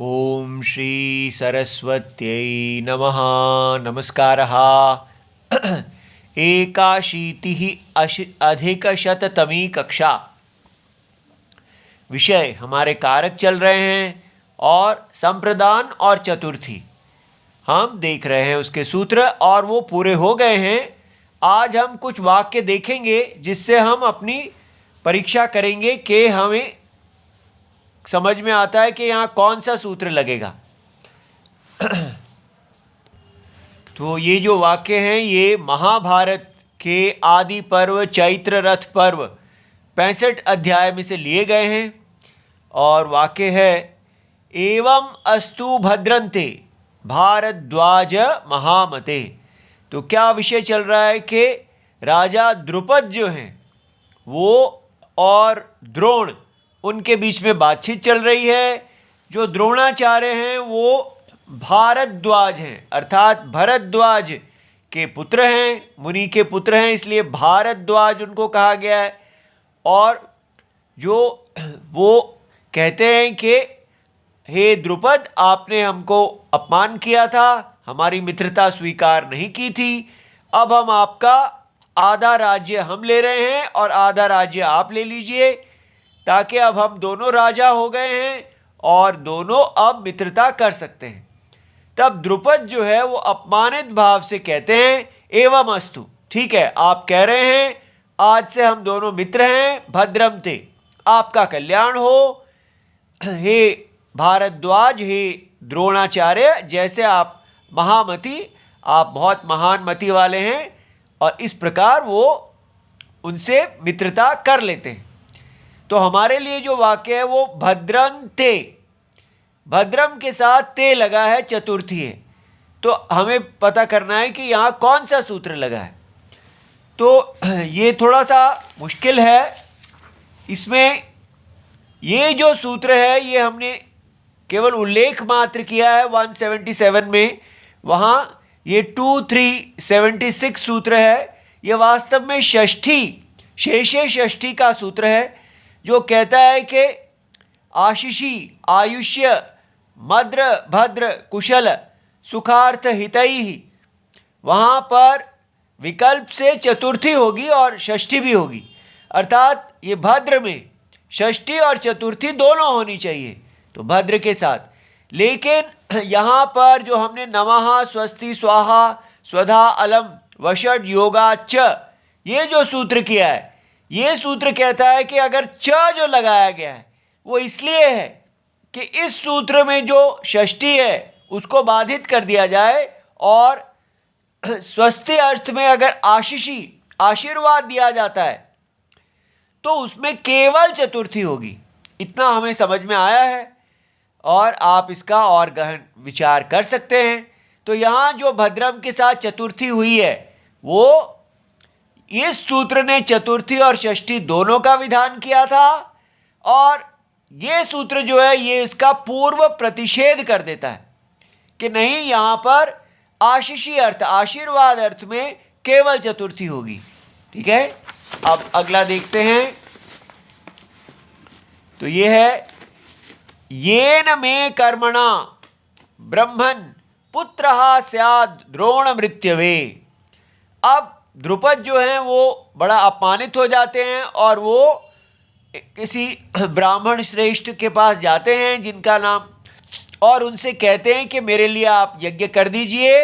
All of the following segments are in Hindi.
ओम श्री सरस्वत्यै नमः। नमस्कारः। एकाशीतिः अधिकशततमी कक्षा। विषय हमारे कारक चल रहे हैं और संप्रदान और चतुर्थी हम देख रहे हैं उसके सूत्र, और वो पूरे हो गए हैं। आज हम कुछ वाक्य देखेंगे जिससे हम अपनी परीक्षा करेंगे कि हमें समझ में आता है कि यहाँ कौन सा सूत्र लगेगा। तो ये जो वाक्य हैं ये महाभारत के आदि पर्व चैत्र रथ पर्व 65 अध्याय में से लिए गए हैं। और वाक्य है एवं अस्तु भद्रन्ते भारद्वाज महामते। तो क्या विषय चल रहा है कि राजा द्रुपद जो हैं वो और द्रोण, उनके बीच में बातचीत चल रही है। जो द्रोणाचार्य हैं वो भारद्वाज हैं, अर्थात भरद्वाज के पुत्र हैं, मुनि के पुत्र हैं, इसलिए भारद्वाज उनको कहा गया है। और जो वो कहते हैं कि हे द्रुपद, आपने हमको अपमान किया था, हमारी मित्रता स्वीकार नहीं की थी, अब हम आपका आधा राज्य हम ले रहे हैं और आधा राज्य आप ले लीजिए, ताकि अब हम दोनों राजा हो गए हैं और दोनों अब मित्रता कर सकते हैं। तब द्रुपद जो है वो अपमानित भाव से कहते हैं एवं अस्तु, ठीक है, आप कह रहे हैं आज से हम दोनों मित्र हैं, भद्रम ते, आपका कल्याण हो। हे भारद्वाज, हे द्रोणाचार्य, जैसे आप महामति, आप बहुत महान मति वाले हैं। और इस प्रकार वो उनसे मित्रता कर लेते हैं। तो हमारे लिए जो वाक्य है वो भद्रं ते, भद्रम के साथ ते लगा है, चतुर्थी है। तो हमें पता करना है कि यहाँ कौन सा सूत्र लगा है। तो ये थोड़ा सा मुश्किल है। इसमें ये जो सूत्र है ये हमने केवल उल्लेख मात्र किया है 177 में, वहाँ ये 2376 सूत्र है। ये वास्तव में षष्ठी, शेषे षष्ठी का सूत्र है, जो कहता है कि आशीषी आयुष्य मद्र भद्र कुशल सुखार्थ हितैहि, वहाँ पर विकल्प से चतुर्थी होगी और षष्ठी भी होगी। अर्थात ये भद्र में षष्ठी और चतुर्थी दोनों होनी चाहिए, तो भद्र के साथ। लेकिन यहाँ पर जो हमने नमः स्वस्ति स्वाहा स्वधा अलम वषड योगा च, ये जो सूत्र किया है, ये सूत्र कहता है कि अगर च जो लगाया गया है वो इसलिए है कि इस सूत्र में जो षष्ठी है उसको बाधित कर दिया जाए, और स्वस्ति अर्थ में अगर आशीषी आशीर्वाद दिया जाता है तो उसमें केवल चतुर्थी होगी। इतना हमें समझ में आया है और आप इसका और गहन विचार कर सकते हैं। तो यहाँ जो भद्रम के साथ चतुर्थी हुई है, वो इस सूत्र ने चतुर्थी और षष्ठी दोनों का विधान किया था, और ये सूत्र जो है ये इसका पूर्व प्रतिषेध कर देता है कि नहीं, यहाँ पर आशीषी अर्थ, आशीर्वाद अर्थ में केवल चतुर्थी होगी। ठीक है, अब अगला देखते हैं। तो ये है येन मे कर्मणा ब्रह्मन् पुत्रः स्याद् द्रोण मृत्यवे। अब द्रुपद जो हैं वो बड़ा अपमानित हो जाते हैं और वो किसी ब्राह्मण श्रेष्ठ के पास जाते हैं जिनका नाम, और उनसे कहते हैं कि मेरे लिए आप यज्ञ कर दीजिए।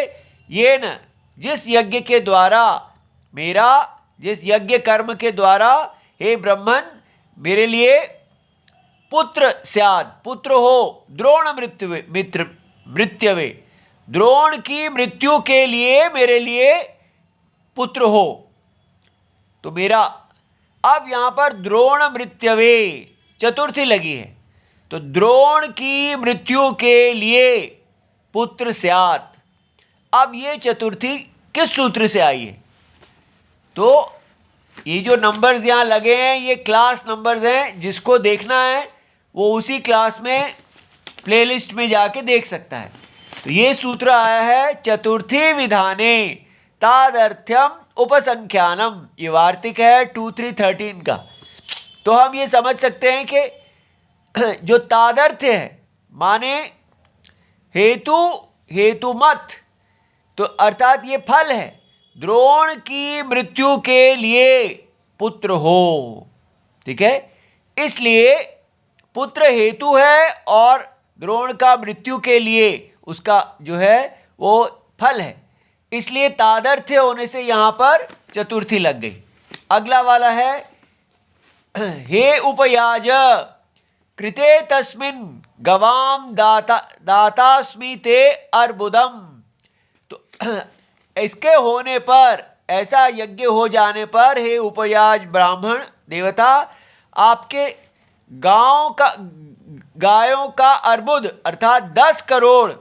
ये न, जिस यज्ञ के द्वारा मेरा, जिस यज्ञ कर्म के द्वारा हे ब्राह्मण मेरे लिए पुत्र स्याद, पुत्र हो, द्रोण मृत्यवे, द्रोण की मृत्यु के लिए मेरे लिए पुत्र हो। तो मेरा, अब यहाँ पर द्रोण मृत्यवे चतुर्थी लगी है, तो द्रोण की मृत्यु के लिए पुत्र स्यात्। अब ये चतुर्थी किस सूत्र से आई है? तो ये जो नंबर्स यहाँ लगे हैं ये क्लास नंबर्स हैं, जिसको देखना है वो उसी क्लास में प्लेलिस्ट में जाके देख सकता है। तो ये सूत्र आया है चतुर्थी विधाने तादर्थ्यम उपसंख्यानम, ये वार्तिक है 2313 का। तो हम ये समझ सकते हैं कि जो तादर्थ्य है माने हेतु हेतु मत, तो अर्थात ये फल है, द्रोण की मृत्यु के लिए पुत्र हो। ठीक है, इसलिए पुत्र हेतु है और द्रोण का मृत्यु के लिए उसका जो है वो फल है, इसलिए तादर्थ्य होने से यहां पर चतुर्थी लग गई। अगला वाला है हे उपयाज कृते तस्मिन् गवाम दातास्मि ते अर्बुदम। तो इसके होने पर, ऐसा यज्ञ हो जाने पर, हे उपयाज ब्राह्मण देवता, आपके गायों का अर्बुद अर्थात 10 करोड़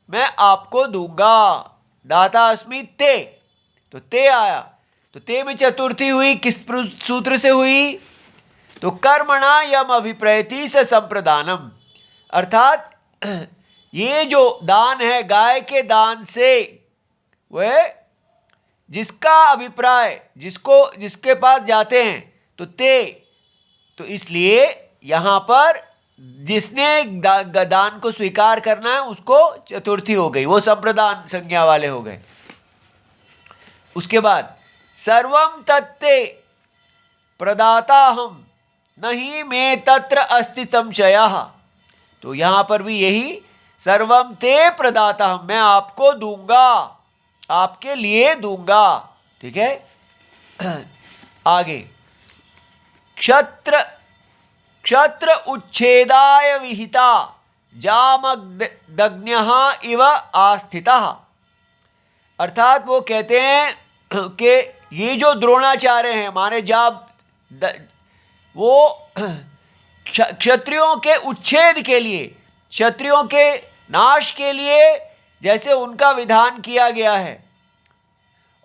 मैं आपको दूंगा। दाता अस्मि ते, तो ते आया, तो ते में चतुर्थी हुई, किस सूत्र से हुई? तो कर्मणा यम अभिप्रैति स संप्रदानम, अर्थात ये जो दान है गाय के दान से, वह जिसका अभिप्राय जिसके पास जाते हैं तो ते, तो इसलिए यहां पर जिसने दान को स्वीकार करना है उसको चतुर्थी हो गई, वो संप्रदान संज्ञा वाले हो गए। उसके बाद सर्वम तत्ते प्रदाता हम नहीं में तत्र अस्ति संशयः, तो यहां पर भी यही सर्वम ते प्रदाता हम, मैं आपको दूंगा, आपके लिए दूंगा। ठीक है, आगे क्षत्र उच्छेदाय विहिता जामदग्न्यः इव आस्थितः, अर्थात वो कहते हैं कि ये जो द्रोणाचार्य हैं हमारे वो क्षत्रियों के उच्छेद के लिए, क्षत्रियों के नाश के लिए जैसे उनका विधान किया गया है,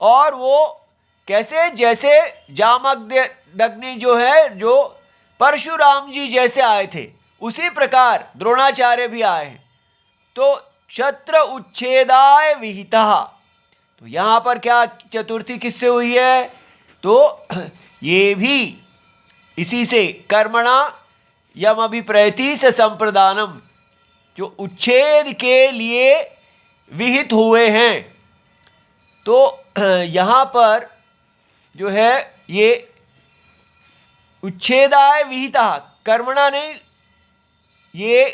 और वो कैसे, जैसे जामदग्नि जो है, जो परशुराम जी जैसे आए थे, उसी प्रकार द्रोणाचार्य भी आए हैं। तो क्षत्र उच्छेदाय विहितः, तो यहाँ पर क्या चतुर्थी किससे हुई है? तो ये भी इसी से कर्मणा यम अभिप्रैति स संप्रदानम, जो उच्छेद के लिए विहित हुए हैं। तो यहाँ पर जो है ये उच्छेदाय विहिता, कर्मणा नहीं, ये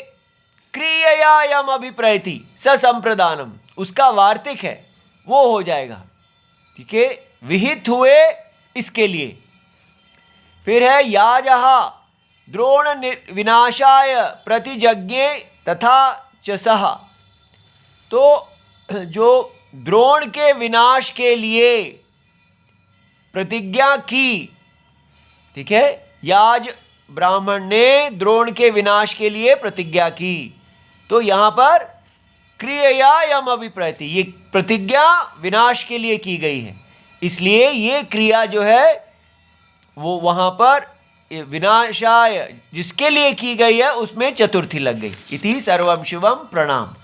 क्रियया यम अभिप्रैति स संप्रदानम, उसका वार्तिक है, वो हो जाएगा। ठीक है, विहित हुए इसके लिए। फिर है याजः द्रोण विनाशाय प्रतिजज्ञे तथा च सः, तो जो द्रोण के विनाश के लिए प्रतिज्ञा की, ठीक है, याज ब्राह्मण ने द्रोण के विनाश के लिए प्रतिज्ञा की, तो यहाँ पर क्रियया यम अभिप्रैति, ये प्रतिज्ञा विनाश के लिए की गई है, इसलिए ये क्रिया जो है वो वहाँ पर विनाशाय जिसके लिए की गई है उसमें चतुर्थी लग गई। इति सर्वम शिवम प्रणाम।